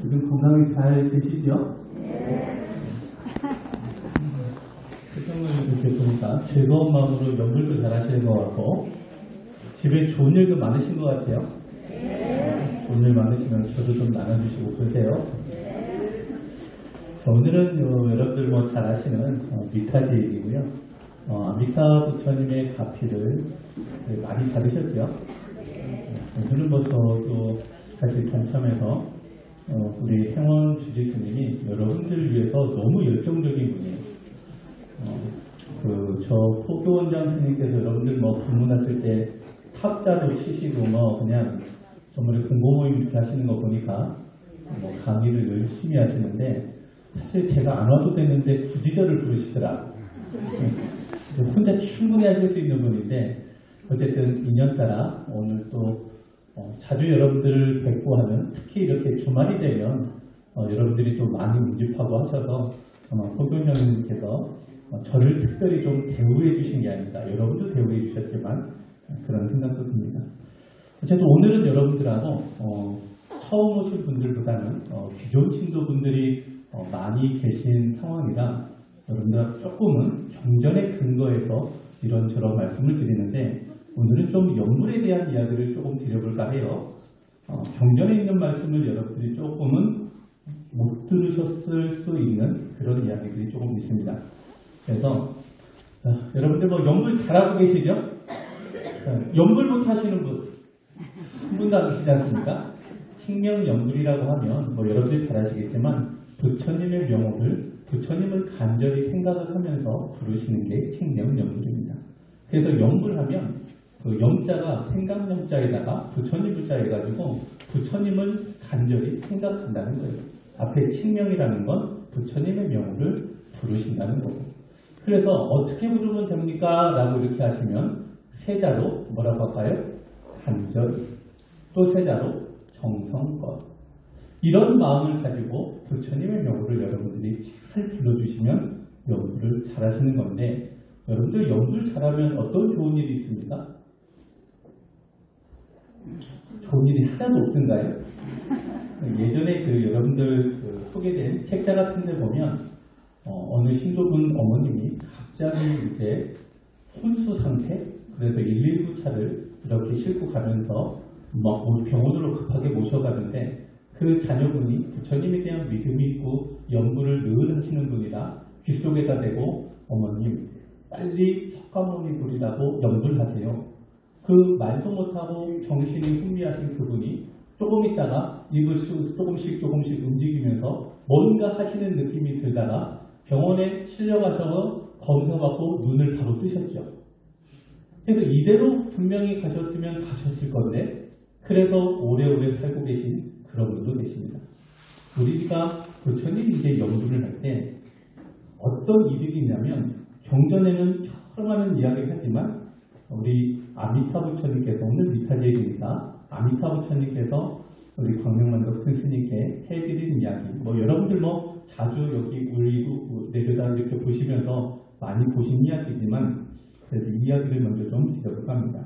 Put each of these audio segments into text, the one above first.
요즘 건강히 잘 계시죠? 표정을 이렇게 보니까 즐거운 마음으로 연불도 잘 하시는 것 같고, 집에 좋은 일도 많으신 것 같아요. 좋은 일 많으시면 저도 좀 나눠주시고 그러세요. 오늘은 여러분들 뭐 잘 아시는 미타제 얘기고요. 미타 부처님의 가피를 많이 받으셨죠? 오늘은 뭐 저도 같이 동참해서 우리 행원 주지스님이 여러분들을 위해서 너무 열정적인 분이에요. 저 포교원장 스님께서 여러분들 뭐 방문하실 때 탁자도 치시고 뭐 그냥 정말 공고 모임 이렇게 하시는 거 보니까 뭐 강의를 열심히 하시는데, 사실 제가 안 와도 되는데 굳이 저를 부르시더라. 혼자 충분히 하실 수 있는 분인데, 어쨌든 인연따라 오늘 또 자주 여러분들을 뵙고 하는, 특히 이렇게 주말이 되면 여러분들이 좀 많이 운집하고 하셔서 아마 포교원장님께서 저를 특별히 좀 대우해 주신 게 아닌가. 여러분도 대우해 주셨지만 그런 생각도 듭니다. 어쨌든 오늘은 여러분들하고 처음 오신 분들보다는 기존 신도분들이 많이 계신 상황이라 여러분들하고 조금은 경전에 근거해서 이런저런 말씀을 드리는데, 오늘은 좀 연불에 대한 이야기를 조금 드려볼까 해요. 경전에 있는 말씀을 여러분들이 조금은 못 들으셨을 수 있는 그런 이야기들이 조금 있습니다. 그래서 여러분들 뭐 연불 잘하고 계시죠? 연불부터 하시는 분 한 분도 안 계시지 않습니까? 칭명연불이라고 하면 뭐 여러분들이 잘 아시겠지만 부처님의 명호를, 부처님을 간절히 생각을 하면서 부르시는 게 칭명연불입니다. 그래서 연불하면 그 영자가 생각영자에다가 부처님 부자 해가지고 부처님을 간절히 생각한다는 거예요. 앞에 칭명이라는 건 부처님의 명호를 부르신다는 거고. 그래서 어떻게 부르면 됩니까? 라고 이렇게 하시면 세자로 뭐라고 할까요? 간절히. 또 세자로 정성껏. 이런 마음을 가지고 부처님의 명호를 여러분들이 잘 불러주시면 연불을 잘하시는 건데, 여러분들 연불 잘하면 어떤 좋은 일이 있습니까? 좋은 일이 하나도 없던가요? 예전에 여러분들 소개된 책자 같은 데 보면 어느 신도분 어머님이 갑자기 이제 혼수 상태, 그래서 119차를 이렇게 싣고 가면서 막 병원으로 급하게 모셔가는데, 그 자녀분이 부처님에 대한 믿음이 있고 연불을 늘 하시는 분이라 귓속에다 대고 어머님 빨리 석가모니 부리라고 연불하세요. 그 말도 못하고 정신이 혼미하신 그분이 조금 있다가 입을 조금씩 움직이면서 뭔가 하시는 느낌이 들다가 병원에 실려가셔서 검사받고 눈을 바로 뜨셨죠. 그래서 이대로 분명히 가셨으면 가셨을 건데, 그래서 오래오래 살고 계신 그런 분도 계십니다. 우리가 부처님이 이제 연불을 할 때 어떤 이득이 있냐면, 경전에는 여러 많은 이야기를 하지만 우리 아미타 부처님께서, 오늘 미타제일이니까 아미타 부처님께서 우리 광명만도 큰 스님께 해드리는 이야기, 뭐 여러분들 뭐 자주 여기 울리고 내려다 이렇게 보시면서 많이 보신 이야기지만, 그래서 이 이야기를 먼저 좀 드려볼까 합니다.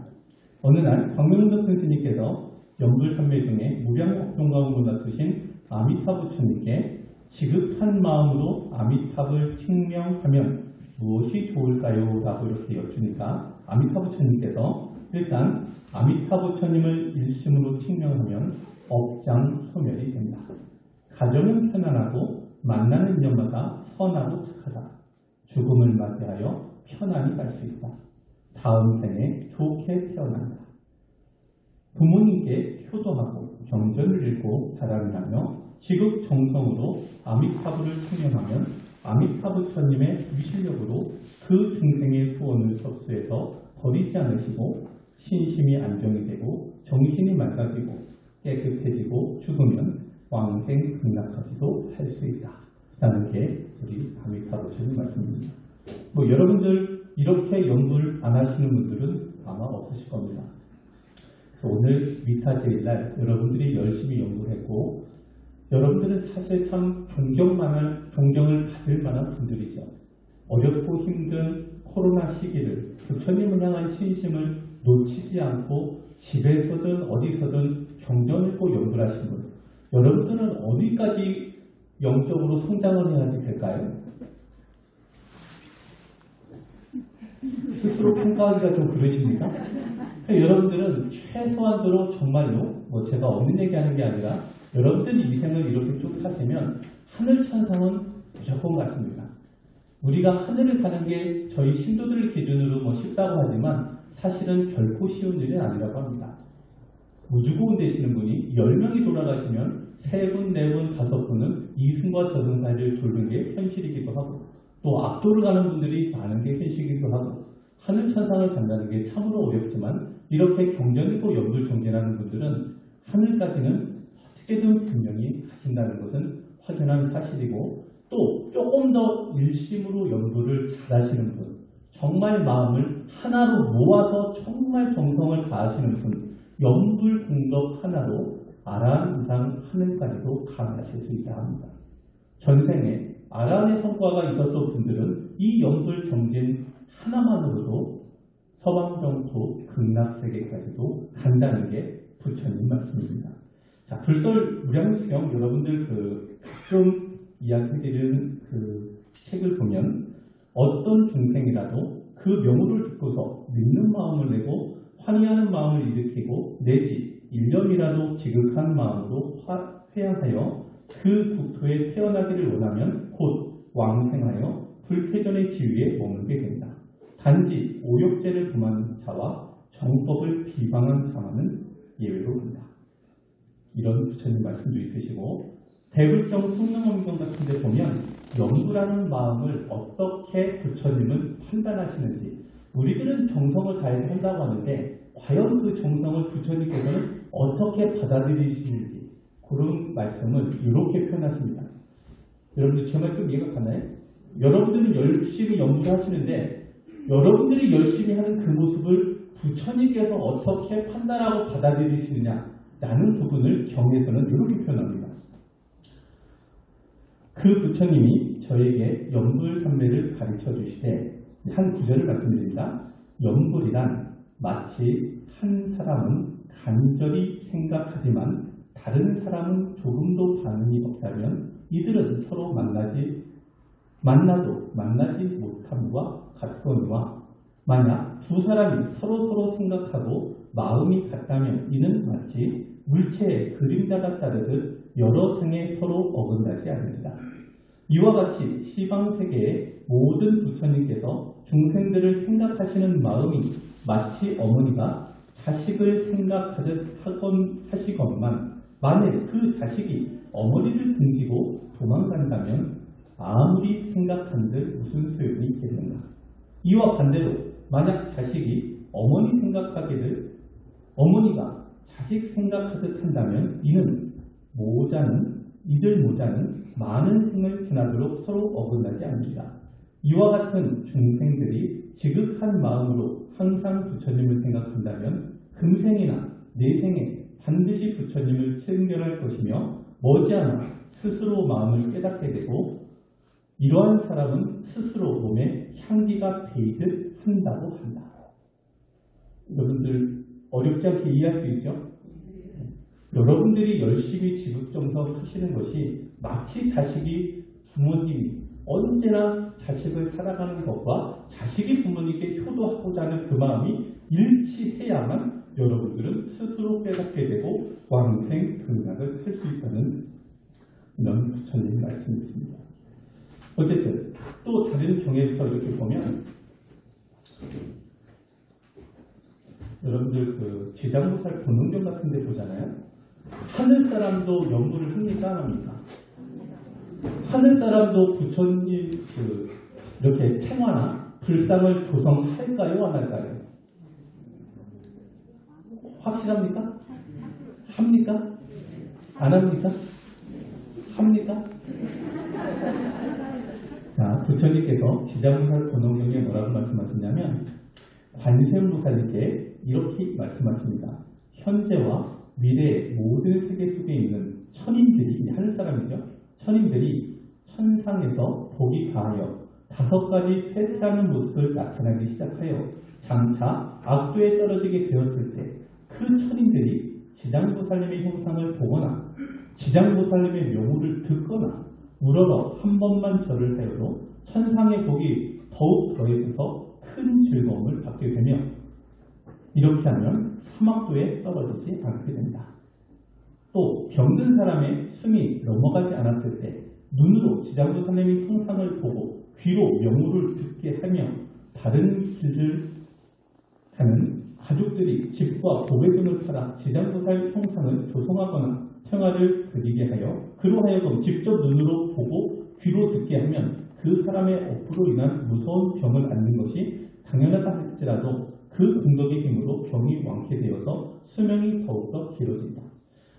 어느 날 광명만도 큰 스님께서 연불삼매 중에 무량복종가운을 놔두신 아미타 부처님께 지극한 마음으로 아미탑을 칭명하면 무엇이 좋을까요? 라고 이렇게 여쭈니까 아미타 부처님께서 일단 아미타 부처님을 일심으로 칭명하면 업장 소멸이 된다. 가정은 편안하고 만나는 년마다 선하고 착하다. 죽음을 맞이하여 편안히 갈 수 있다. 다음 생에 좋게 태어난다. 부모님께 효도하고 경전을 읽고 자랑을 하며 지극정성으로 아미타불을 칭명하면 아미타 부처님의 위실력으로 그 중생의 소원을 접수해서 버리지 않으시고 신심이 안정이 되고 정신이 맑아지고 깨끗해지고 죽으면 왕생 극락하지도 할 수 있다. 라는 게 우리 아미타 부처님 말씀입니다. 뭐 여러분들 이렇게 연불 안 하시는 분들은 아마 없으실 겁니다. 오늘 미타제일날 여러분들이 열심히 연구했고, 여러분들은 사실 참 존경을 받을 만한 분들이죠. 어렵고 힘든 코로나 시기를 부처님을 향한 신심을 놓치지 않고 집에서든 어디서든 경전 읽고 연구하신 분, 여러분들은 어디까지 영적으로 성장을 해야지 될까요? 스스로 평가하기가 좀 그러십니까? 여러분들은 최소한도로 정말로 제가 없는 얘기하는 게 아니라 여러분들이 이 생을 이렇게 쭉 사시면 하늘 천상은 무조건 같습니다. 우리가 하늘을 가는 게 저희 신도들 기준으로 쉽다고 하지만 사실은 결코 쉬운 일은 아니라고 합니다. 우주공원 되시는 분이 10명이 돌아가시면 3분, 4분, 5분은 이승과 저승 사이를 돌는 게 현실이기도 하고 또 악도를 가는 분들이 많은 게 현실이기도 하고 하늘 천상을 간다는 게 참으로 어렵지만 이렇게 경전이고 연불정진하는 분들은 하늘까지는 어떻게든 분명히 가신다는 것은 확연한 사실이고 또 조금 더 일심으로 연불을 잘하시는 분, 정말 마음을 하나로 모아서 정말 정성을 다하시는 분, 연불 공덕 하나로 아라한 이상 하늘까지도 감하실 수 있다 합니다. 전생에 아라한의 성과가 있었던 분들은 이 연불 정진 하나만으로도 서방정토 극락세계까지도 간다는 게 부처님 말씀입니다. 자, 불설 무량수경 여러분들 가끔 이야기드리는 책을 보면 어떤 중생이라도 그 명호를 듣고서 믿는 마음을 내고 환희하는 마음을 일으키고 내지 일념이라도 지극한 마음으로 회양하여 그 국토에 태어나기를 원하면 곧 왕생하여 불쾌전의 지위에 머물게 된다. 단지 오욕죄를 금한 자와 정법을 비방한 자만은 예외로 한다. 이런 부처님 말씀도 있으시고 대불정 성명원경 같은 데 보면 연구라는 마음을 어떻게 부처님은 판단하시는지 우리들은 정성을 다해서 한다고 하는데 과연 그 정성을 부처님께서는 어떻게 받아들이시는지 그런 말씀을 이렇게 표현하십니다. 여러분들 제 말 좀 이해가 가나요? 여러분들은 열심히 연구하시는데 여러분들이 열심히 하는 그 모습을 부처님께서 어떻게 판단하고 받아들이시느냐라는 부분을 경에서는 이렇게 표현합니다. 그 부처님이 저에게 연불삼매를 가르쳐 주시되 한 구절을 말씀드립니다. 연불이란 마치 한 사람은 간절히 생각하지만 다른 사람은 조금도 반응이 없다면 이들은 서로 만나도 만나지 못함과 같거니와 만약 두 사람이 서로 생각하고 마음이 같다면 이는 마치 물체의 그림자가 따르듯 여러 생에 서로 어긋나지 않는다. 이와 같이 시방세계의 모든 부처님께서 중생들을 생각하시는 마음이 마치 어머니가 자식을 생각하듯 하시건만 만일 그 자식이 어머니를 등지고 도망간다면 아무리 생각한들 무슨 소용이 있겠는가. 이와 반대로 만약 자식이 어머니 생각하기를 어머니가 자식 생각하듯 한다면 이들 모자는 많은 생을 지나도록 서로 어긋나지 않는다. 이와 같은 중생들이 지극한 마음으로 항상 부처님을 생각한다면 금생이나 내생에 반드시 부처님을 생겨날 것이며 머지않아 스스로 마음을 깨닫게 되고 이러한 사람은 스스로 몸에 향기가 배이듯 한다고 한다. 여러분들 어렵지 않게 이해할 수 있죠? 여러분들이 열심히 지극정성 하시는 것이 마치 자식이 부모님이 언제나 자식을 사랑하는 것과 자식이 부모님께 효도하고자 하는 그 마음이 일치해야만 여러분들은 스스로 깨닫게 되고 왕생 극락을 할 수 있다는 이런 부처님 말씀이 있습니다. 어쨌든 또 다른 경에서 이렇게 보면 여러분들 지장보살 본능경 같은 데 보잖아요. 하늘 사람도 연구를 합니까? 안 합니까? 하늘 사람도 부처님 이렇게 태화나 불상을 조성할까요? 안 할까요? 확실합니까? 합니까? 안 합니까? 합니까? 자, 부처님께서 지장보살 본능경에 뭐라고 말씀하시냐면 관세음보살님께 이렇게 말씀하십니다. 현재와 미래의 모든 세계 속에 있는 천인들이, 하늘 사람이죠. 천인들이 천상에서 복이 가하여 5가지 쇠퇴하는 모습을 나타나기 시작하여 장차 악도에 떨어지게 되었을 때 그 천인들이 지장보살님의 형상을 보거나 지장보살님의 명호를 듣거나 우러러 한 번만 절을 하여도 천상의 복이 더욱 더해져서 큰 즐거움을 받게 되며 이렇게 하면 사막도에 떨어지지 않게 된다. 또 병든 사람의 숨이 넘어가지 않았을 때 눈으로 지장보살님의 형상을 보고 귀로 명호를 듣게 하며 다른 길을 하는 가족들이 집과 고개 등을 팔아 지장보살 형상을 조성하거나 평화를 그리게 하여 그로 하여금 직접 눈으로 보고 귀로 듣게 하면 그 사람의 업으로 인한 무서운 병을 앓는 것이 당연하다 할지라도 그 공덕의 힘으로 병이 완쾌되어서 수명이 더욱더 길어진다.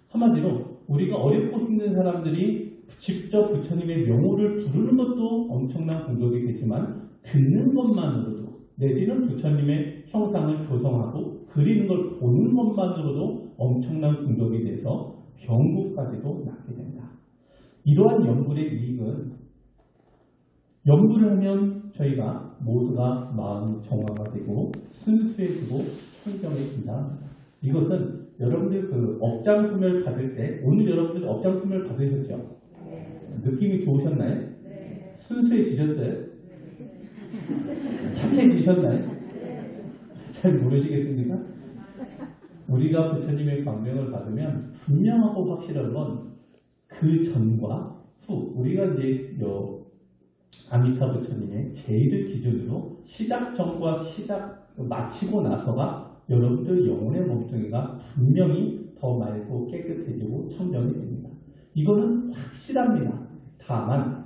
한마디로 우리가 어렵고 힘든 사람들이 직접 부처님의 명호를 부르는 것도 엄청난 공덕이 되지만 듣는 것만으로도 내지는 부처님의 형상을 조성하고 그리는 걸 보는 것만으로도 엄청난 공덕이 돼서 병구까지도 낫게 된다. 이러한 연불의 이익은 연불을 하면 저희가 모두가 마음이 정화가 되고 순수해지고 청정해진다 합니다. 이것은 여러분들 그 업장수멸 받을 때 오늘 여러분들 업장수멸 받으셨죠? 느낌이 좋으셨나요? 순수해지셨어요? 착해지셨나요? 잘 모르시겠습니까? 우리가 부처님의 광명을 받으면 분명하고 확실한 건 그 전과 후 우리가 이제 아미타 부처님의 제의를 기준으로 시작 전과 시작 마치고 나서가 여러분들 영혼의 몸뚱이가 분명히 더 맑고 깨끗해지고 청정이 됩니다. 이거는 확실합니다. 다만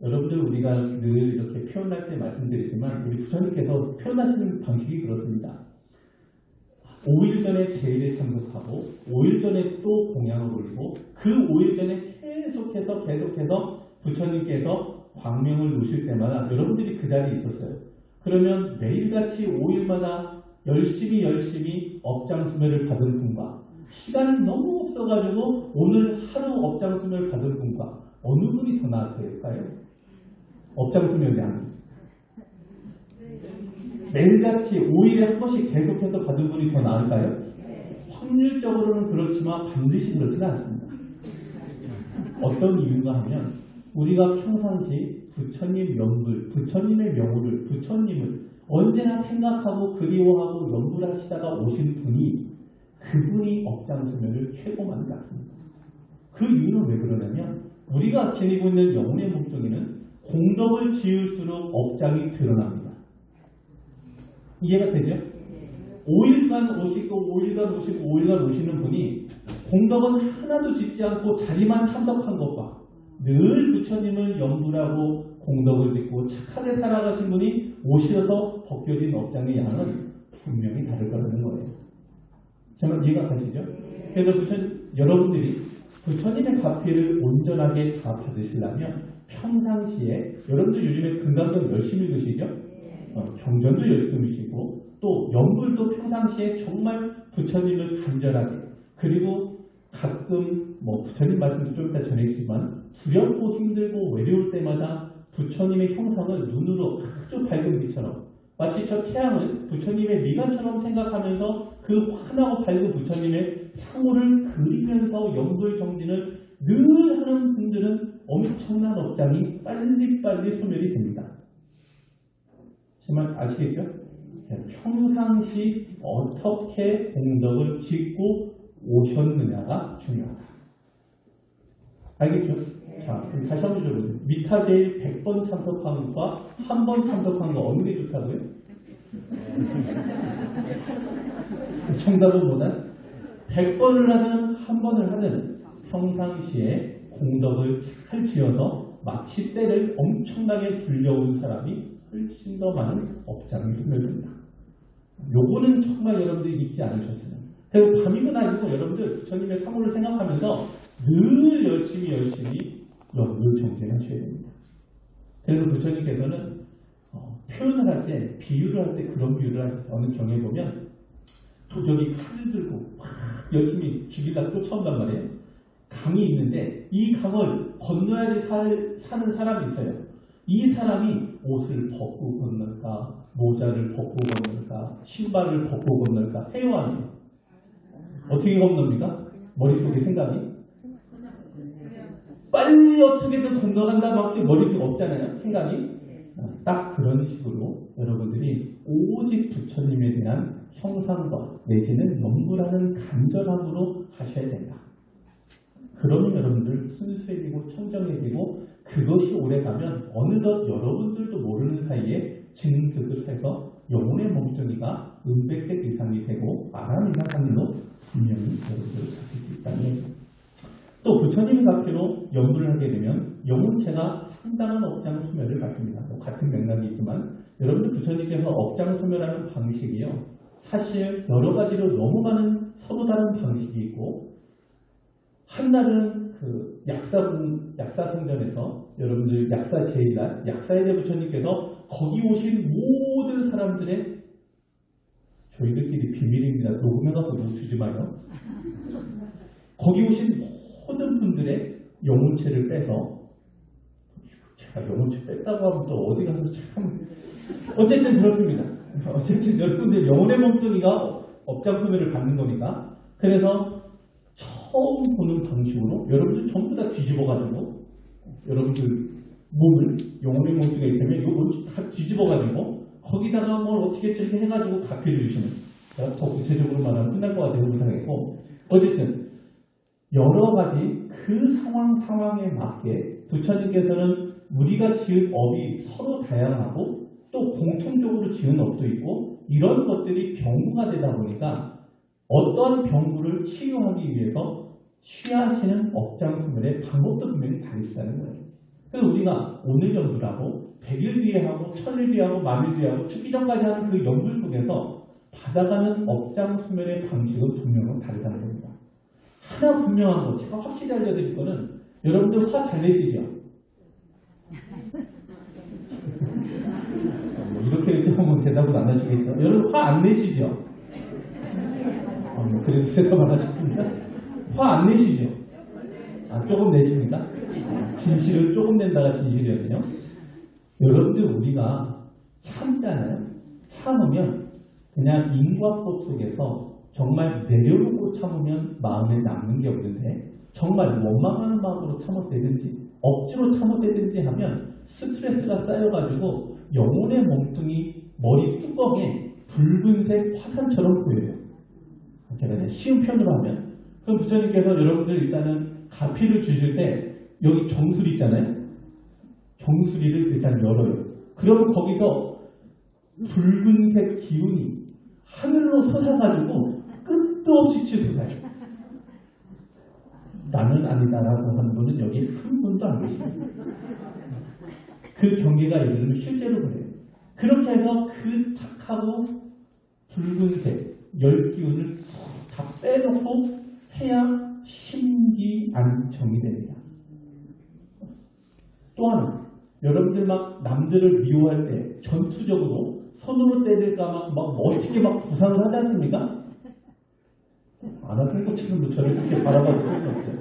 여러분들 우리가 늘 이렇게 표현할 때 말씀드리지만 우리 부처님께서 표현하시는 방식이 그렇습니다. 5일 전에 제일에 참석하고 5일 전에 또 공양을 올리고 그 5일 전에 계속해서 부처님께서 광명을 놓으실 때마다 여러분들이 그 자리에 있었어요. 그러면 매일같이 5일마다 열심히 업장수멸을 받은 분과 시간이 너무 없어가지고 오늘 하루 업장수멸 받은 분과 어느 분이 더 나을까요? 업장수멸 양이. 매일같이 5일에 한 번씩 계속해서 받은 분이 더 나을까요? 확률적으로는 그렇지만 반드시 그렇지는 않습니다. 어떤 이유가 하면 우리가 평상시 부처님 연불, 부처님의 명호를, 부처님을 언제나 생각하고 그리워하고 연불하시다가 오신 분이 그분이 업장수멸을 최고 많이 갖습니다. 그 이유는 왜 그러냐면 우리가 지니고 있는 영혼의 몸뚱이는 공덕을 지을수록 업장이 드러납니다. 이해가 되죠? 5일간 오시고 5일간 오시고 5일간 오시는 분이 공덕은 하나도 짓지 않고 자리만 참석한 것과 늘 부처님을 연불하고 공덕을 짓고 착하게 살아가신 분이 오셔서 벗겨진 업장의 양은 분명히 다를 거라는 거예요. 정말 이해가 가시죠? 그래서 여러분들이 부처님의 가피를 온전하게 다 받으시려면 평상시에 여러분들 요즘에 금강경 열심히 드시죠? 경전도 열심히 드시고 또 연불도 평상시에 정말 부처님을 간절하게 그리고 가끔 부처님 말씀도 좀 이따 전했지만 두렵고 힘들고 외로울 때마다 부처님의 형상을 눈으로 아주 밝은 빛처럼 마치 저 태양을 부처님의 미간처럼 생각하면서 그 환하고 밝은 부처님의 상호를 그리면서 연불 정진을 늘 하는 분들은 엄청난 업장이 빨리빨리 소멸이 됩니다. 정말 아시겠죠? 평상시 어떻게 공덕을 짓고 오셨느냐가 중요하다. 알겠죠? 자, 그럼 다시 한번 줘보세요. 미타제일 100번 참석한 것과 한 번 참석한 거 어느 게 좋다고요? 정답은 뭐다? 100번을 하든 한 번을 하든 평상시에 공덕을 잘 지어서 마치 때를 엄청나게 불려온 사람이 훨씬 더 많은 업장을 소멸됩니다. 요거는 정말 여러분들이 잊지 않으셨어요. 그리고 밤이고 낮이고 여러분들 부처님의 상호를 생각하면서 늘 열심히 연불 정진하셔야 됩니다. 그래서 부처님께서는 표현을 할 때, 비유를 할 때 그런 비유를 하셨어요. 어느 경에 보면 도적이 칼을 들고 막 열심히 죽이려고 쫓아온단 말이에요. 강이 있는데 이 강을 건너야지 사는 사람이 있어요. 이 사람이 옷을 벗고 건널까, 모자를 벗고 건널까, 신발을 벗고 건널까 해요, 아니에요? 어떻게 건넙니까? 머릿속에 생각이? 빨리 어떻게든 건너간다밖에 머릿속에 없잖아요. 생각이. 딱 그런 식으로 여러분들이 오직 부처님에 대한 형상과 내지는 연구라는 간절함으로 하셔야 된다. 그러면 여러분들 순수해지고 청정해지고 그것이 오래가면 어느덧 여러분들도 모르는 사이에 증득을 해서 영혼의 몸뚱이가 은백색 이상이 되고 아람 이상상으로 분명히 여러분들을 가질 수 있다는 얘기입니다. 또 부처님의 가피로 연구를 하게 되면 영혼체가 상당한 업장 소멸을 갖습니다. 같은 맥락이 있지만 여러분들 부처님께서 업장 소멸하는 방식이요. 사실 여러 가지로 너무 많은 서로 다른 방식이 있고 한날은 그 약사성전에서 여러분들 약사 제1날 약사의 부처님께서 거기 오신 모든 사람들의 저희들끼리 비밀입니다. 녹음해가서 누구 주지 마요. 거기 오신 모든 분들의 영혼체를 빼서 제가 영혼체 뺐다고 하면 또 어디 가서 참 어쨌든 그렇습니다. 어쨌든 여러분들 영혼의 몸뚱이가 업장 소멸을 받는 거니까 그래서 처음 보는 방식으로 여러분들 전부 다 뒤집어가지고 여러분들 몸을 영혼의 몸뚱이가 있다면 이거 다 뒤집어가지고 거기다가 뭘 어떻게 저렇게 해가지고 갚여주시는 제가 더 구체적으로 말하면 끝날 것 같아서 못하겠고 어쨌든 여러 가지 그 상황에 맞게 부처님께서는 우리가 지은 업이 서로 다양하고 또 공통적으로 지은 업도 있고 이런 것들이 병구가 되다 보니까 어떠한 병구를 치유하기 위해서 취하시는 업장소멸의 방법도 분명히 다르시다는 거예요. 그래서 우리가 오늘 연구를 하고 100일 뒤에 하고 1000일 뒤에 하고 만일 뒤에 하고 죽기 전까지 하는 그 연구 속에서 받아가는 업장소멸의 방식은 분명히 다르다는 겁니다. 하나 분명한 거 제가 확실히 알려드릴 거는 여러분들 화 잘 내시죠? 이렇게 하면 대답을 안 하시겠죠? 여러분 화 안 내시죠? 그래도 대답을 하십니다. 화 안 내시죠? 조금 내십니까? 진실을 조금 낸다가 진실이거든요. 여러분들 우리가 참잖아요. 참으면 그냥 인과법 속에서 정말 내려놓고 참으면 마음에 남는 게 없는데 정말 원망하는 마음으로 참아대든지 억지로 참아대든지 하면 스트레스가 쌓여가지고 영혼의 몸뚱이 머리 뚜껑에 붉은색 화산처럼 보여요. 제가 그냥 쉬운 편으로 하면 그럼 부처님께서 여러분들 일단은 가피를 주실 때 여기 정수리 있잖아요. 정수리를 일단 열어요. 그러면 거기서 붉은색 기운이 하늘로 솟아가지고 끝도 없이 치솟아요. 나는 아니다라고 하는 분은 여기 한 분도 안 계십니다. 그 경계가 이르면 실제로 그래요. 그렇게 해서 그 탁하고 붉은색 열 기운을 다 빼놓고 해야 심기안정이 됩니다. 또 하나, 여러분들 막 남들을 미워할 때 전투적으로 손으로 때릴까 막 멋지게 막 부상을 하지 않습니까? 안 하는 것처럼 저를 이렇게 바라볼 필요는 없어요.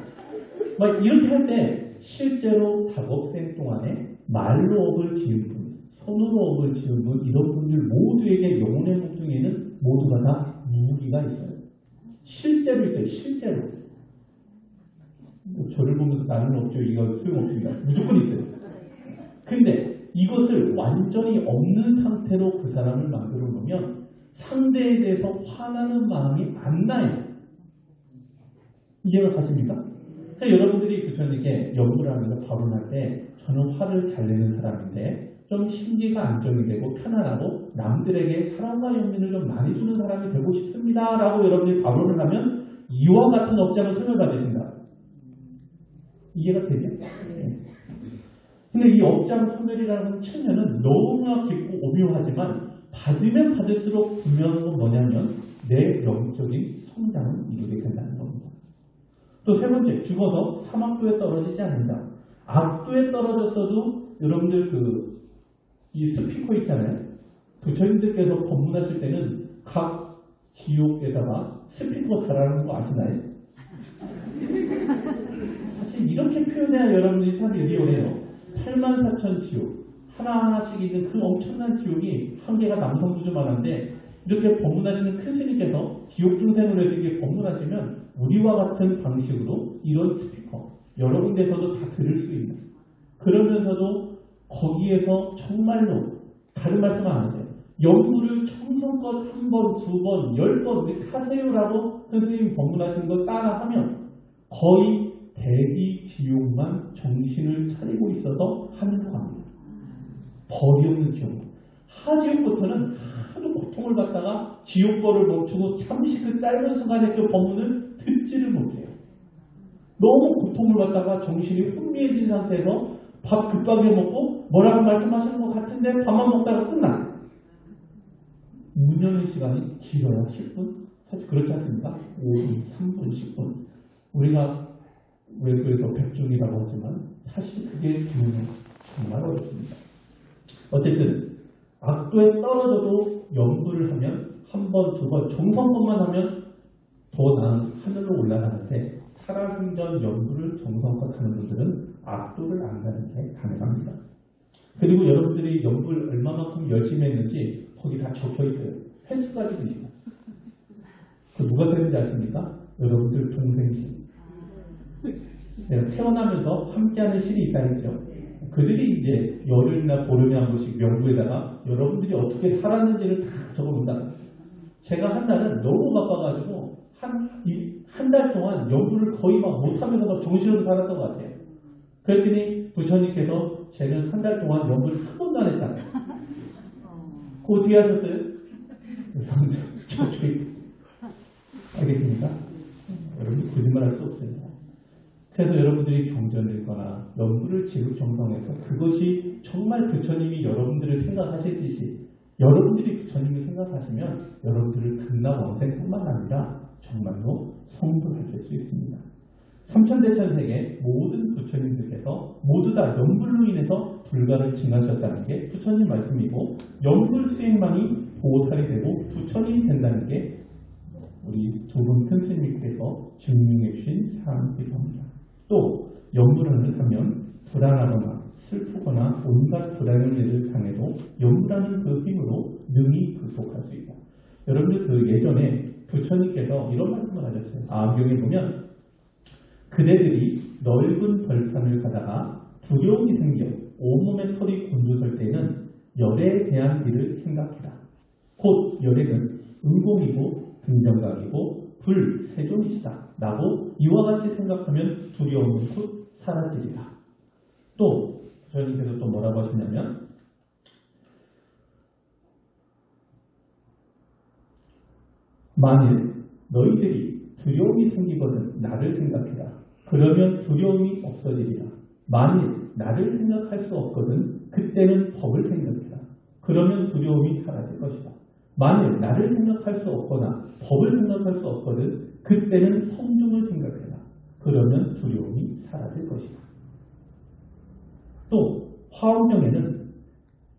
막 이렇게 할 때 실제로 작업생 동안에 말로 업을 지은 분, 손으로 업을 지은 분, 이런 분들 모두에게 영혼의 몸뚱이에는 모두가 다 무기가 있어요. 실제로 있어요. 실제로. 저를 보면서 나는 없죠. 이거 소용없습니다. 무조건 있어요. 근데 이것을 완전히 없는 상태로 그 사람을 만들어 놓으면 상대에 대해서 화나는 마음이 안 나요. 이해가 가십니까? 여러분들이 부처님께 연구를 하면서 발언할 때 저는 화를 잘 내는 사람인데 좀 심기가 안정이 되고 편안하고 남들에게 사랑과 연민을 좀 많이 주는 사람이 되고 싶습니다. 라고 여러분들이 발언을 하면 이와 같은 업장을 소멸받으신다. 이해가 되죠? 근데 이 업장 소멸이라는 측면은 너무나 깊고 오묘하지만 받으면 받을수록 분명한 건 뭐냐면 내 영적인 성장을 이루게 된다는 겁니다. 또 세 번째, 죽어서 사막도에 떨어지지 않는다. 악도에 떨어졌어도 여러분들 이 스피커 있잖아요. 부처님들께서 법문하실 때는 각 지옥에다가 스피커 달아놓은 거 아시나요? 사실 이렇게 표현해야 여러분들이 참 리얼해요. 84,000 지옥. 하나하나씩 있는 그 엄청난 지옥이 한 개가 남성주주만한데 이렇게 법문하시는 큰 스님께서 지옥 중생으로 이렇게 법문하시면 우리와 같은 방식으로 이런 스피커, 여러 군데서도 다 들을 수 있는, 그러면서도 거기에서 정말로 다른 말씀 안 하세요. 연구를 정성껏 한 번, 두 번, 10번 하세요라고 선생님이 법문하신 거 따라하면 거의 대기 지옥만 정신을 차리고 있어서 하는 겁니다. 벌이 없는 지옥. 하지옥부터는 하도 고통을 받다가 지옥벌을 멈추고 잠시 그 짧은 순간에 그 법문을 듣지를 못해요. 너무 고통을 받다가 정신이 혼미해진 상태에서 밥 급하게 먹고 뭐라고 말씀하시는 것 같은데 밥만 먹다가 끝나. 문 여는 시간이 길어야 10분? 사실 그렇지 않습니까? 5분, 3분, 10분. 우리가 외국에서 백중이라고 하지만 사실 그게 정말 어렵습니다. 어쨌든 악도에 떨어져도 연구를 하면 한 번, 두 번, 정성껏만 하면 더 나은 하늘로 올라가는데 살아생전 연구를 정성껏 하는 분들은 악도를 안 가는 게 가능합니다. 그리고 여러분들이 연구를 얼마만큼 열심히 했는지 거기 다 적혀 있어요. 횟수까지도 있어요. 그 누가 되는지 아십니까? 여러분들 동생신. 내가 태어나면서 함께하는 신이 있다 했죠. 그들이 이제 열흘이나 보름에 한 번씩 명부에다가 여러분들이 어떻게 살았는지를 다 적어본다. 제가 한 달은 너무 바빠가지고 한 달 동안 연구를 거의 막 못하면서 막 정신으로 살았던 것 같아요. 그랬더니 부처님께서 쟤는 한 달 동안 연구를 한 번도 안 했다. 그거 어떻게 하셨어요? 알겠습니까? 여러분 거짓말할 수 없습니다. 그래서 여러분들이 경전을 읽거나 연구를 지극정성해서 그것이 정말 부처님이 여러분들을 생각하시듯이 여러분들이 부처님을 생각하시면 여러분들을 극락원생뿐만 아니라 정말로 성불하실 수 있습니다. 삼천대천세계 모든 부처님들께서 모두 다 연불로 인해서 불가를 징하셨다는 게 부처님 말씀이고 연불 수행만이 보살이 되고 부처님이 된다는 게 우리 두 분 큰 스님께서 증명해 주신 사항이기도 합니다. 또 연불을 하면 불안하거나 슬프거나 온갖 불안한 일을 당해도 연불하는 그 힘으로 능히 극복할 수 있다. 여러분들 그 예전에 부처님께서 이런 말씀을 하셨어요. 아경에 보면 그대들이 넓은 벌산을 가다가 두려움이 생겨 온몸에 털이 곤두설 때는 열에 대한 일을 생각해라. 곧 열에는 은공이고 등정각이고 불, 세존이시다. 라고 이와 같이 생각하면 두려움은 곧 사라지리라. 또 부처님께서 또 뭐라고 하시냐면 만일 너희들이 두려움이 생기거든 나를 생각해라. 그러면 두려움이 없어지리라. 만일 나를 생각할 수 없거든 그때는 법을 생각해라. 그러면 두려움이 사라질 것이다. 만일 나를 생각할 수 없거나 법을 생각할 수 없거든 그때는 성중을 생각해라. 그러면 두려움이 사라질 것이다. 또 화엄경에는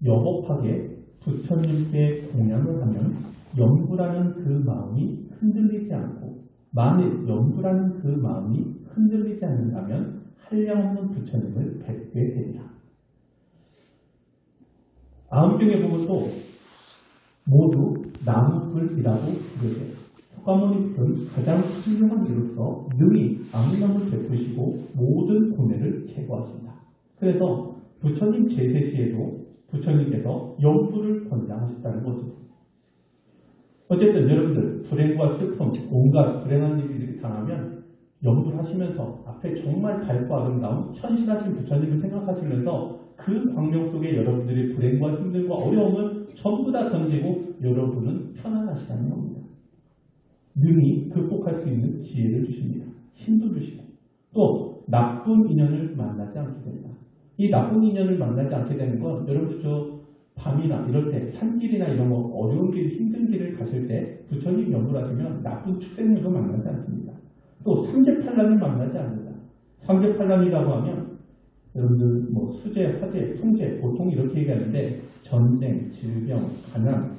여법하게 부처님께 공양을 하면 연부라는 그 마음이 흔들리지 않고 만일 연부라는 그 마음이 흔들리지 않는다면 한량없는 부처님을 뵙게 되리라. 아음경에 보면 또 모두 나무불이라고 부르세요. 석가모니불은 가장 훌륭한 이로서 능히 아무나무 베푸시고 모든 고뇌를 제거하신다. 그래서 부처님 제세시에도 부처님께서 연불을 권장하셨다는 거죠. 어쨌든 여러분들 불행과 슬픔, 온갖 불행한 일들이 당하면 연불하시면서 앞에 정말 밝고 아름다운 천실하신 부처님을 생각하시면서 그 광명 속에 여러분들의 불행과 힘들과 어려움을 전부 다 던지고 여러분은 편안하시다는 겁니다. 능히 극복할 수 있는 지혜를 주십니다. 힘도 주시고 또 나쁜 인연을 만나지 않게 됩니다. 이 나쁜 인연을 만나지 않게 되는 건 여러분들 저 밤이나 이럴 때 산길이나 이런 거 어려운 길, 힘든 길을 가실 때 부처님 연불하시면 나쁜 축생물도 만나지 않습니다. 또 삼재팔랑을 만나지 않는다. 삼재팔랑이라고 하면 여러분들 뭐 수재, 화재, 풍재 보통 이렇게 얘기하는데 전쟁, 질병, 가난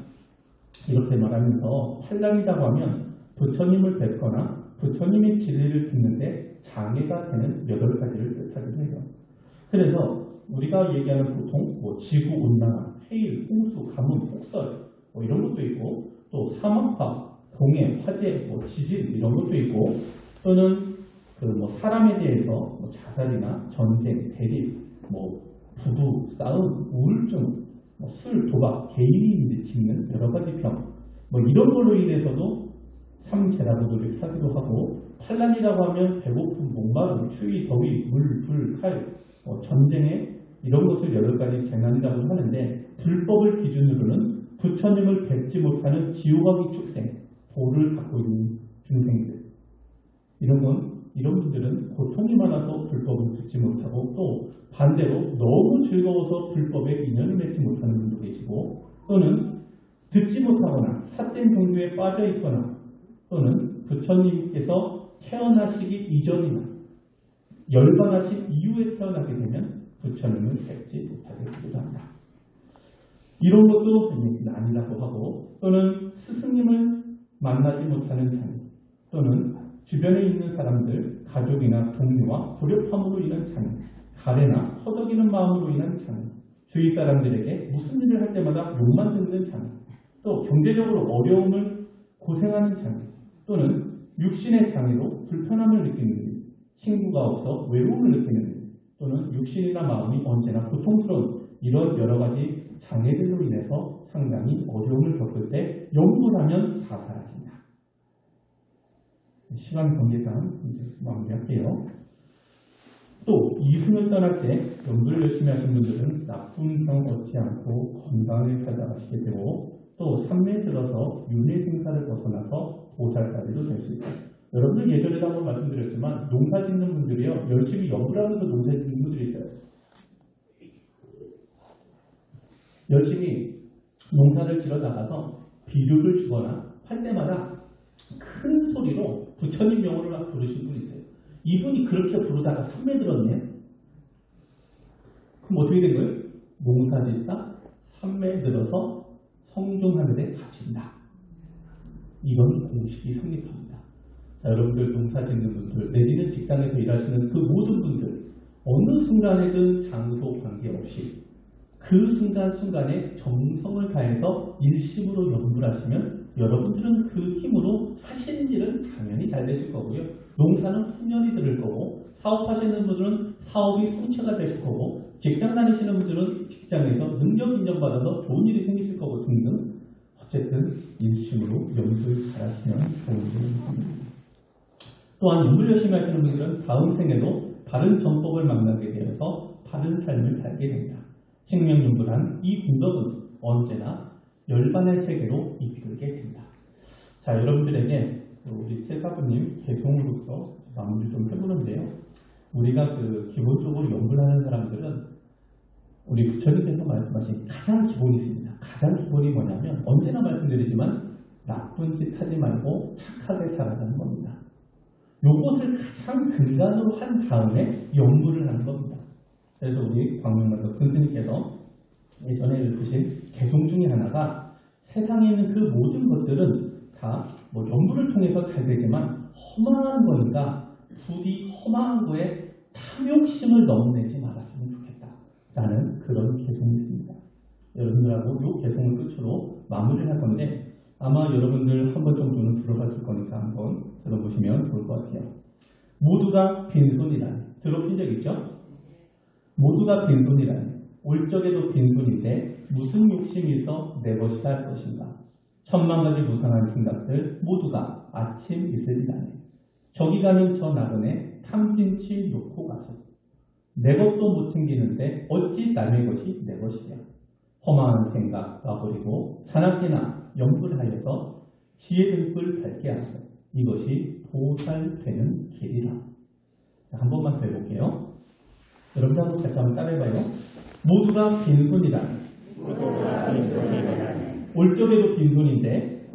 이렇게 말하면서 팔랑이라고 하면 부처님을 뵙거나 부처님의 진리를 듣는데 장애가 되는 8가지를 뜻하기도 해요. 그래서 우리가 얘기하는 보통 뭐 지구온난화, 해일, 홍수, 가뭄, 폭설 뭐 이런 것도 있고 또 사막화, 공해, 화재, 뭐 지진 이런 것도 있고 또는 그 뭐 사람에 대해서 뭐 자살이나 전쟁, 대립, 뭐 부부, 싸움, 우울증, 뭐 술, 도박, 개인이 짓는 여러 가지 병, 뭐 이런 걸로 인해서도 삼재라고도 하기도 하고, 환란이라고 하면 배고픔, 목마름, 추위, 더위, 물, 불, 칼, 뭐 전쟁에 이런 것을 여러 가지 재난이라고 하는데, 불법을 기준으로는 부처님을 뵙지 못하는 지옥아기 축생, 보를 갖고 있는 중생들, 이런 분들은 고통이 많아서 불법을 듣지 못하고, 또 반대로 너무 즐거워서 불법에 인연을 맺지 못하는 분도 계시고, 또는 듣지 못하거나 삿된 종교에 빠져 있거나, 또는 부처님께서 태어나시기 이전이나 열반하신 이후에 태어나게 되면 부처님을 뵙지 못하게 되기도 합니다. 이런 것도 난이라고 하고, 또는 스승님을 만나지 못하는 장애, 또는 주변에 있는 사람들, 가족이나 동료와 불협화음으로 인한 장애, 가래나 허덕이는 마음으로 인한 장애, 주위 사람들에게 무슨 일을 할 때마다 욕만 듣는 장애, 또 경제적으로 어려움을 고생하는 장애, 또는 육신의 장애로 불편함을 느끼는 일, 친구가 없어 외로움을 느끼는 일, 또는 육신이나 마음이 언제나 고통스러운 이런 여러 가지 장애들로 인해서 상당히 어려움을 겪을 때 연구를 하면 다 사라진다. 시간 관계상 이제 마무리할게요. 또 이승을 떠날 때 연구를 열심히 하신 분들은 나쁜 병 얻지 않고 건강을 찾아가시게 되고, 또 삶에 들어서 윤회생사를 벗어나서 보살까지도 될 수 있다. 여러분들 예전에도 한번 말씀드렸지만 농사 짓는 분들이요, 열심히 연구를 하면서 농사 짓는 분들이 있어요. 열심히 농사를 지러 나가서 비료를 주거나 할 때마다 큰 소리로 부처님 명호를 막 부르신 분이 있어요. 이분이 그렇게 부르다가 산매 들었네. 그럼 어떻게 된 거예요? 농사 짓다 산매 들어서 성중하늘에 갇힌다. 이런 공식이 성립합니다. 자, 여러분들 농사 짓는 분들, 내지는 직장에서 일하시는 그 모든 분들, 어느 순간에든 장소 관계없이 그 순간순간에 정성을 다해서 일심으로 연구를 하시면 여러분들은 그 힘으로 하시는 일은 당연히 잘 되실 거고요. 농사는 훈련이 들을 거고, 사업하시는 분들은 사업이 성취가 되실 거고, 직장 다니시는 분들은 직장에서 능력 인정받아서 좋은 일이 생기실 거고 등등. 어쨌든 일심으로 연구를 잘 하시면 좋은 일이 생깁니다. 또한 연구를 열심히 하시는 분들은 다음 생에도 바른 정법을 만나게 되어서 바른 삶을 살게 됩니다. 생명연구란 이 분덕은 언제나 열반의 세계로 이끌게 됩니다. 자, 여러분들에게 우리 태사부님 개송으로서 마무리 좀 해보는데요. 우리가 기본적으로 연구를 하는 사람들은 우리 부처님께서 말씀하신 가장 기본이 있습니다. 가장 기본이 뭐냐면 언제나 말씀드리지만 나쁜 짓 하지 말고 착하게 살아가는 겁니다. 요것을 가장 근간으로 한 다음에 연구를 하는 겁니다. 그래서 우리 광명만덕 스님께서 예전에 읽으신 개송 중에 하나가 세상에 있는 그 모든 것들은 다 뭐 연구를 통해서 잘 되지만 험한 거니까 부디 험한 거에 탐욕심을 넣어내지 말았으면 좋겠다. 라는 그런 개송이 있습니다. 여러분들하고 이 개송을 끝으로 마무리를 할 건데, 아마 여러분들 한 번 정도는 들어봤을 거니까 한번 들어보시면 좋을 것 같아요. 모두가 빈손이라니. 들어본 적 있죠? 모두가 빈손이라니. 올 적에도 빈손인데 무슨 욕심이 있어 내 것이라 할 것인가. 천만 가지 무상한 생각들 모두가 아침 있으리라니. 저기 가는 저 나그네 탐진치 놓고 가서 내 것도 못 챙기는데 어찌 남의 것이 내 것이냐. 험한 생각 놔버리고 산악회나 연구를 하여서 지혜 등불 밝게 하소. 이것이 보살되는 길이라. 자, 한 번만 더 해볼게요. 여러분 한번 같이 한번 따라해봐요. 모두가 빈손이라니. 올 적에도 빈손인데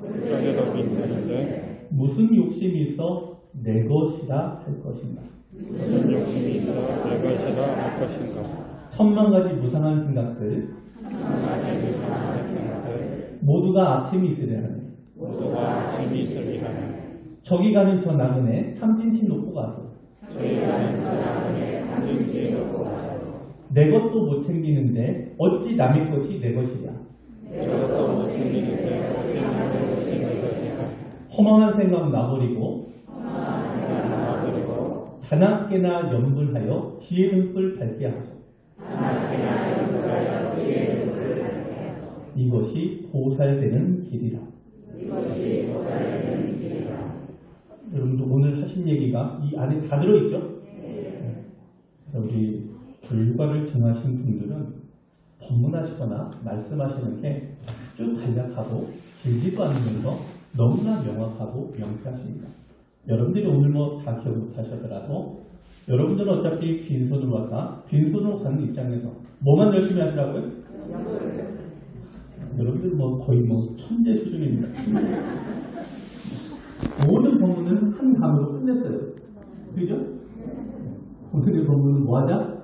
무슨 욕심이 있어 내 것이라 할 것인가. 무슨 욕심이 있어 내 것이라 할 것인가. 천만 가지 무상한 생각들 모두가 아침이 있으리라네. 모두가 아침이 있으리라네. 저기 가는 저 나그네 탐진치 놓고 가서 저기 가는 저 나그네 탐진치 놓고 가서 내 것도 못 챙기는데 어찌 남의 것이 내 것이냐. 내 것도 못 챙기는데 어찌 남의 것이 내 것이냐. 허망한 생각 놔버리고 자나깨나 염불하여 지혜 등불 밝게 하소. 이것이 보살되는 길이라. 여러분도 오늘 하신 얘기가 이 안에 다 들어있죠? 네. 우리 결과를 정하신 분들은 법문하시거나 말씀하시는 게 아주 간략하고 길지도 않으면서 너무나 명확하고 명쾌하십니다. 여러분들이 오늘 뭐 다 기억 못하셨더라도 여러분들은 어차피 빈손으로 왔다. 빈손으로 가는 입장에서 뭐만 열심히 하시라고요? 여러분들 뭐 거의 뭐 천재 수준입니다. 모든 법문은 한 단어로 끝냈어요. 그죠? 오늘의 법문은 뭐하자?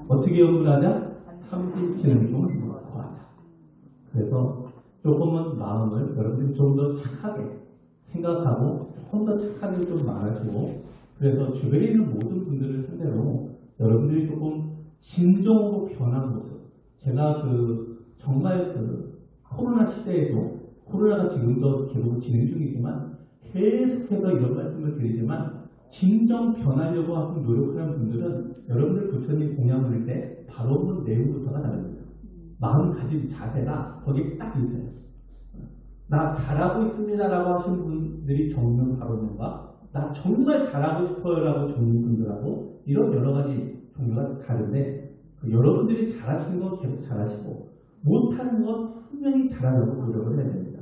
어떻게 연구하자? 탐진치는 좀 구하자. 그래서 조금은 마음을 여러분들이 좀 더 착하게 생각하고 조금 더 착한 일 좀 많아지고, 그래서 주변에 있는 모든 분들을 상대로 여러분들이 조금 진정으로 변한 모습. 제가 정말 코로나 시대에도, 코로나가 지금도 계속 진행 중이지만 계속해서 이런 말씀을 드리지만, 진정 변하려고 하고 노력하는 분들은 여러분들 부처님 공양 부릴 때 바로 그 내용부터가 다릅니다. 마음 가진 자세가 거기에 딱 있어요. 나 잘하고 있습니다라고 하시는 분들이 적는 바로는가, 나 정말 잘하고 싶어요라고 적는 분들하고 이런 여러 가지 종류가 다른데, 여러분들이 잘하시는 건 계속 잘하시고 못하는 건 분명히 잘하려고 노력을 해야 됩니다.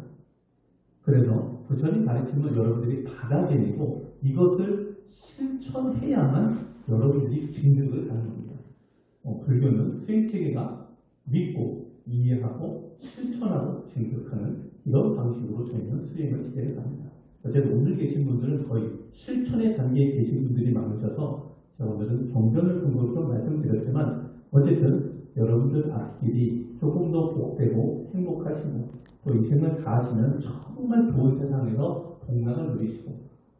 그래서 부처님 가르침을 여러분들이 받아들이고 이것을 실천해야만 여러분들이 증득을 하는 겁니다. 불교는 수행체계가 믿고 이해하고 실천하고 증득하는 이런 방식으로 저희는 수행을 시대를 갑니다. 어쨌든 오늘 계신 분들은 거의 실천의 단계에 계신 분들이 많으셔서 제가 오늘은 경전을 근거로 좀 말씀드렸지만, 어쨌든 여러분들 앞길이 조금 더 복되고 행복하시고 또 인생을 다하시면 정말 좋은 세상에서 복락을 누리시고,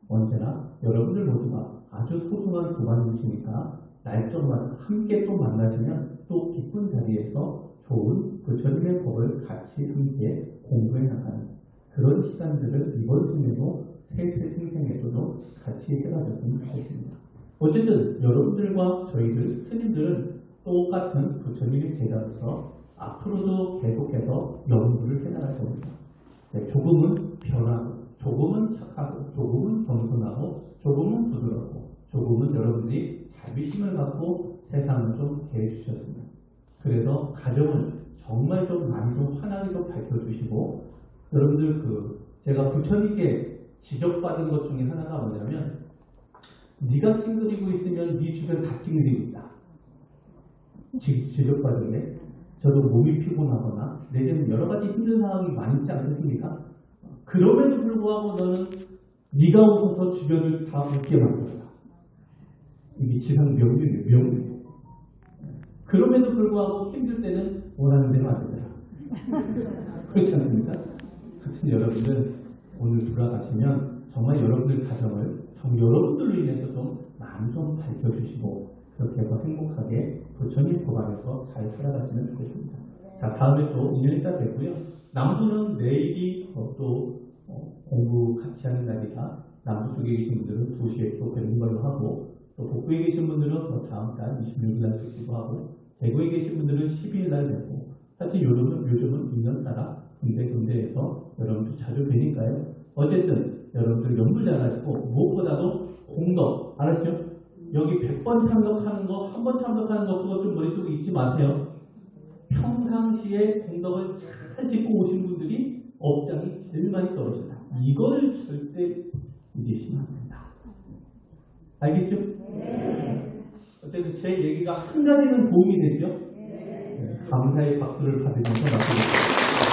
언제나 여러분들 모두가 아주 소중한 교관님이시니까 날짜마다 함께 또 만나시면 또 기쁜 자리에서 좋은 부처님의 법을 같이 함께 공부해 나가는 그런 시간들을 이번 생에도 세세생생에서도 같이 해가졌으면 좋겠습니다. 어쨌든 여러분들과 저희들 스님들은 똑같은 부처님의 제자로서 앞으로도 계속해서 연구를 해나갈 겁니다. 조금은 변하고, 조금은 착하고, 조금은 겸손하고, 조금은 부드럽고, 조금은 여러분들이 자비심을 갖고 세상을 좀 대해주셨습니다. 그래서 가정을 정말 좀 많이 좀 환하게 좀 밝혀주시고, 여러분들 제가 부처님께 지적받은 것 중에 하나가 뭐냐면, 네가 찡그리고 있으면 네 주변 다 찡그리고 있다. 지적받은 게, 저도 몸이 피곤하거나 내지는 여러 가지 힘든 상황이 많이 있지 않겠습니까? 그럼에도 불구하고 너는 네가 웃어서 주변을 다 웃게 만들었다. 이게 지상 명령이에요, 명령. 그럼에도 불구하고 힘들 때는 원하는 대로 안 되더라. 그렇지 않습니까? 하여튼 여러분들 오늘 돌아가시면 정말 여러분들 가정을 여러분들로 인해서 좀 마음 좀 밝혀주시고, 그렇게 해서 행복하게 부처님 법 안에서 잘 살아가시면 좋겠습니다. 자, 다음에 또 인연이다 되고요. 남부는 내일이 또 공부 같이 하는 날이라 남부 쪽에 계신 분들은 2시에 또 뵙는 걸로 하고, 또 북부에 계신 분들은 다음 달 26일 날 뵙기도 하고, 대구에 계신 분들은 12일 날 뵙고, 하여튼 요즘은 인연 따라 군데군데에서 여러분들 자주 뵈니까요. 어쨌든 여러분들 연구 잘하시고, 무엇보다도 공덕, 알았죠? 여기 100번 참석하는 거, 한 번 참석하는 거, 그것 좀 머릿속에 잊지 마세요. 평상시에 공덕을 잘 짓고 오신 분들이 업장이 제일 많이 떨어진다. 이거를 절대 잊으시면 안 된다. 알겠죠? 네. 어쨌든 제 얘기가 한 가지는 도움이 됐죠? 네. 감사의 박수를 받으면서 마치겠습니다.